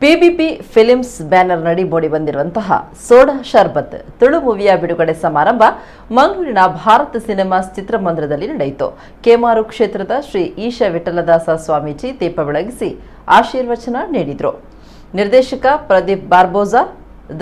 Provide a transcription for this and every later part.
ಪಿಬಿಪಿ films banner ನಡಿ ಮೂಡಿ ಬಂದಿರುವಂತಹ soda ಶರ್ಬತ್ ತುಳು ಮೂವಿಯ ಬಿಡುಗಡೆ ಸಮಾರಂಭ ಮಂಗಳೂರಿನ ಭಾರತ ಸಿನಿಮಾಸ್ ಚಿತ್ರಮಂದಿರದಲ್ಲಿ ನಡೆಯಿತು. ಕೇಮಾರು ಕ್ಷೇತ್ರದ ಶ್ರೀ ಈಶ ವಿಠಲದಾಸ ಸ್ವಾಮೀಜಿ ದೀಪ ಬೆಳಗಿಸಿ ಆಶೀರ್ವಚನ ನೀಡಿದರು. ನಿರ್ದೇಶಕ ಪ್ರದೀಪ್ ಬಾರ್ಬೋಜಾ,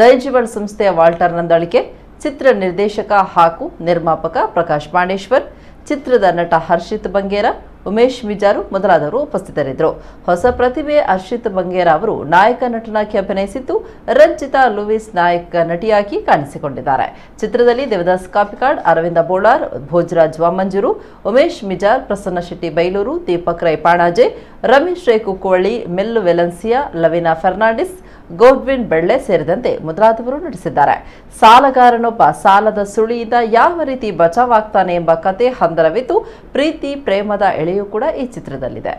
ದೈಜಿವಳ್ ಸಂಸ್ಥೆಯ ವಾಲ್ಟರ್ ನಂದಾಳಿಕೆ, ಚಿತ್ರ ನಿರ್ದೇಶಕ ಹಾಗೂ ನಿರ್ಮಾಪಕ ಪ್ರಕಾಶ್ ಪಾಂಡೇಶ್ವರ್, ಚಿತ್ರದ ನಟ ಹರ್ಷಿತ್ ಬಂಗೇರ, ಉಮೇಶ್ ಮಿಜಾರು ಮೊದಲಾದವರು ಉಪಸ್ಥಿತರಿದ್ದರು. ಹೊಸ ಪ್ರತಿಭೆ ಹರ್ಷಿತ್ ಬಂಗೇರ ಅವರು ನಾಯಕ ನಟನಾಗಿ ಅಭಿನಯಿಸಿದ್ದು, ರಂಜಿತಾ ಲೂಯಿಸ್ ನಾಯಕ ನಟಿಯಾಗಿ ಕಾಣಿಸಿಕೊಂಡಿದ್ದಾರೆ. ಚಿತ್ರದಲ್ಲಿ ದೇವದಾಸ್ ಕಾಪಿಕಾಡ್, ಅರವಿಂದ ಬೋಳಾರ್, ಭೋಜರಾಜ್ ವಾಮಂಜೂರು, ಉಮೇಶ್ ಮಿಜಾರ್, ಪ್ರಸನ್ನ ಶೆಟ್ಟಿ ಬೈಲೂರು, ದೀಪಕ್ ರೈ ಪಾಣಾಜೆ, ರಮೇಶ್ ರೈ ಕುಕ್ಕುವಳ್ಳಿ, ಮೆಲ್ಲು ವೆಲನ್ಸಿಯಾ, ಲವಿನಾ ಫರ್ನಾಂಡಿಸ್, ಗೋಡ್ವಿನ್ ಬೆಳ್ಳೆ ಸೇರಿದಂತೆ ಮೊದಲಾದವರು ನಟಿಸಿದ್ದಾರೆ. ಸಾಲಗಾರನೊಬ್ಬ ಸಾಲದ ಸುಳಿಯಿಂದ ಯಾವ ರೀತಿ ಬಚಾವಾಗ್ತಾನೆ ಎಂಬ ಕತೆ ಹಂದರವಿದ್ದು, ಪ್ರೀತಿ ಪ್ರೇಮದ ಎಳೆಯೂ ಕೂಡ ಈ ಚಿತ್ರದಲ್ಲಿದೆ.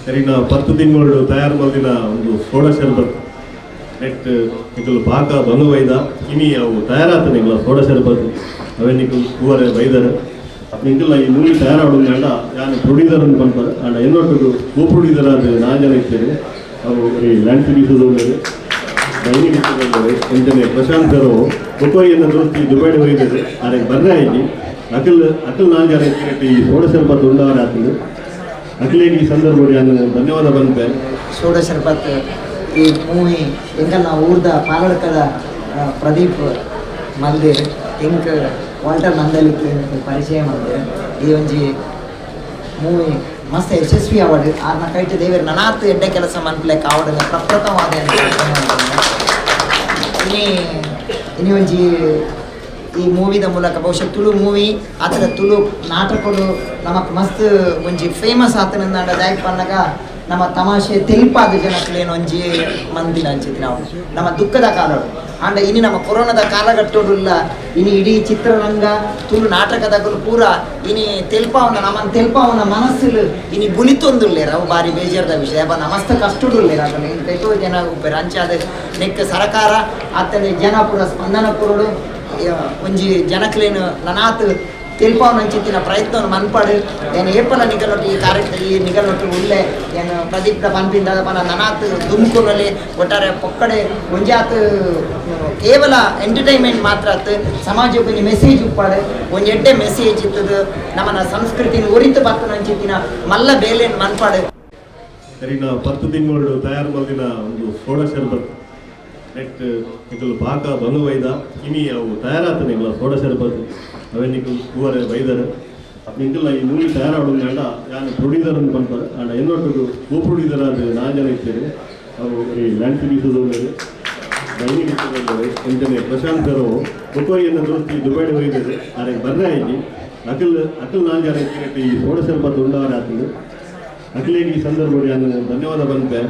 ಸರಿನಾ 10 ತಿಂಗಳು ತಯಾರು ಮಾಡಿದ ಒಂದು ಸೋಡಾ ಶರ್ಬತ್ ನೆಟ್ ನಿಕಲು ಪಾಕ ಬಂಗವೈದ ಇನಿ ಅವು ತಯಾರಾತ ನಿಕಲ ಸೋಡಾ ಶರ್ಬತ್ ಅವೇ ನಿಕಲು ಹೂವರೆ ಬೈದರ ನಿಕಲ ಈ ಮೂವಿ ತಯಾರಾಡೋದ್ರಿಂದ ಯಾನು ಪ್ರೊಡ್ಯೂಸರ್ ಅಂತ ಬಂತಾರೆ ಅಂಡ್ ಇನ್ನೊಟ್ಟು ಕೋ ಪ್ರೊಡ್ಯೂಸರ್ ಆದ 4 ಜನ ಇರ್ತಾರೆ. ಅವು ಈ ಲ್ಯಾಂಡ್ ಸಿರೀಸೋದು ಎಂಟನೇ ಪ್ರಶಾಂತ್ ಗರು ಮುಖೋಯಿಯನ್ನು ದೋಸ್ತಿ ದುಬೈಡ್ ಹೋಗಿದ್ದಾರೆ. ಅದಕ್ಕೆ ಬರ್ರೆ ಆಯ್ತು ಅಕಲ್ 4 ಜನ ಇರ್ತಾರೆ. ಈ ಸೋಡಾ ಶರ್ಬತ್ ಉಂಡವರ ಆಗ್ತದೆ ಅಖಿಲೇಗೆ ಈ ಸಂದರ್ಭದಲ್ಲಿ ಧನ್ಯವಾದ ಬಂತೆ. ಸೋಡಾ ಶರ್ಬತ್ ಈ ಮೂವಿ ಎಂಕಲ್ನ ಊರ್ದ ಪಾಲಡ್ಕದ ಪ್ರದೀಪ್ ಮಲ್ದೇರ್ ಎಂಕ್ ವಾಲ್ಟರ್ ನಂದಲಿಕ್ಕೆ ಪರಿಚಯ ಮಾಡಿದೆ. ಈ ಒಂಜಿ ಮೂವಿ ಮಸ್ತ್ ಯಶಸ್ವಿ ಆವಡ್ ಆರ್ನ ಕೈಟ್ ದೇವರು ನನಾತ್ ಎಡ್ಡೆ ಕೆಲಸ ಮನ್ಪಲೆಕ್ ಆವಡ ಪ್ರಪ್ರಥಮವಾದ ಇನಿ ಒಂಜಿ ಈ ಮೂವಿದ ಮೂಲಕ ಬಹುಶಃ ತುಳು ಮೂವಿ ಆತನ ತುಳು ನಾಟಕಗಳು ನಮಕ್ ಮಸ್ತ್ ಒಂಜಿ ಫೇಮಸ್ ಆತನಿಂದ ದಾಯಕ್ ಬಂದಾಗ ನಮ್ಮ ತಮಾಷೆ ತೆಲ್ಪಾದ ಜನಕ್ಕೇನು ಒಂಜಿ ಮಂದಿನ ಅಂಚಿತ್ತು ನಾವು ನಮ್ಮ ದುಃಖದ ಕಾಲ ಅಂಡ ಇನಿ ನಮ್ಮ ಕೊರೋನಾದ ಕಾಲಘಟ್ಟೋಡುಲ್ಲ ಇನಿ ಇಡೀ ಚಿತ್ರರಂಗ ತುಳು ನಾಟಕದಾಗಲು ಪೂರ ಇನಿ ತೆಲ್ಪಾವನ ನಮ್ಮ ತೆಲ್ಪಾವನ ಮನಸ್ಸು ಇನಿ ಬುಲಿತೊಂದುಲ್ಲೇರ ಅವು ಬಾರಿ ಬೇಜಾರದ ವಿಷಯ ಅಪ್ಪ ನಮಸ್ತ ಕಷ್ಟಡುಲ್ಲೇರ ಅದನ್ನು ಇನ್ನು ಕೈತೋ ಜನ ಉಪ್ಪೇರ ಅಂಚಾದ ನೆಕ್ ಸರ್ಕಾರ ಆತನ ಜನ ಪೂರ ಸ್ಪಂದನ ಕೊರಡು ಒಂಜಿ ಜನಕ್ಲೇನು ನನಾತ್ ತೆಲ್ಪಾವನ ಅಂಚಿತ್ತಿನ ಪ್ರಯತ್ನವನ್ನು ಮನ್ಪಾಡು ಏನು ಏಪಲ ನಿಗಲೊಟ್ಟು ಈ ಕಾರ್ಯಕ್ರಮ ಈ ನಿಗಲೊಟ್ಟು ಉಳ್ಳೆ ಏನು ಪ್ರದೀಪ್ದ ಪನ್ಪಿಂದ ನನಾತ್ ದುಮ್ಕೂರಲ್ಲಿ ಒಟ್ಟಾರೆ ಪೊಕ್ಕಡೆ ಒಂಜಾತ್ ಕೇವಲ ಎಂಟರ್ಟೈನ್ಮೆಂಟ್ ಮಾತ್ರ ಆತು ಸಮಾಜಕ್ಕೆ ಒಂಜಿ ಮೆಸೇಜ್ ಉಪ್ಪಾಡು ಒಂಜಿ ಎಡ್ಡೆ ಮೆಸೇಜ್ ಇತ್ತದು ನಮ್ಮನ ಸಂಸ್ಕೃತಿನ ಉರಿತು ಬರ್ತನ ಅಂಚಿತ್ತಿನ ಮಲ್ಲ ಬೇಲೆನ್ ಮನ್ಪಾಡು. ಸರಿನಾ 10 ತಿಂಗಳು ತಯಾರು ಮಾಡಿದ ಒಂದು ಸೋಡಾ ಶರ್ಬತ್ ನೆಟ್ ನಿಕಲು ಪಾಕ ಬಂಗವೈದ ಇನಿ ಅವು ತಯಾರಾತ ನಿಕಲ ಸೋಡಾ ಶರ್ಬತ್ ಅವೇ ನಿಕಲು ಹೂವರೆ ಬೈದರ ನಿಕಲ ಈ ಮೂವಿ ತಯಾರಾಡೋದ್ರಿಂದ ಯಾನು ಪ್ರೊಡ್ಯೂಸರ್ ಅಂತ ಬಂತಾರೆ ಅಂಡ್ ಇನ್ನೊಟ್ಟು ಕೋ ಪ್ರೊಡ್ಯೂಸರ್ ಆದ 4 ಜನ ಇರ್ತಾರೆ. ಅವು ಈ ಲ್ಯಾಂಡ್ ಸಿರೀಸೋದು ಎಂಟನೇ ಪ್ರಶಾಂತ್ ಗರು ಮುಖೋಯಿಯನ್ನು ದೋಸ್ತಿ ದುಬೈಡ್ ಹೋಗಿದ್ದಾರೆ. ಅದಕ್ಕೆ ಬರ್ರೆ ಆಯ್ತು ಅಕಲ್ 4 ಜನ ಇರ್ತಾರೆ. ಈ ಸೋಡಾ ಶರ್ಬತ್ ಉಂಡವರ ಆಗ್ತದೆ ಅಖಿಲೇಗೆ ಈ ಸಂದರ್ಭದಲ್ಲಿ ಧನ್ಯವಾದ ಬಂತೆ.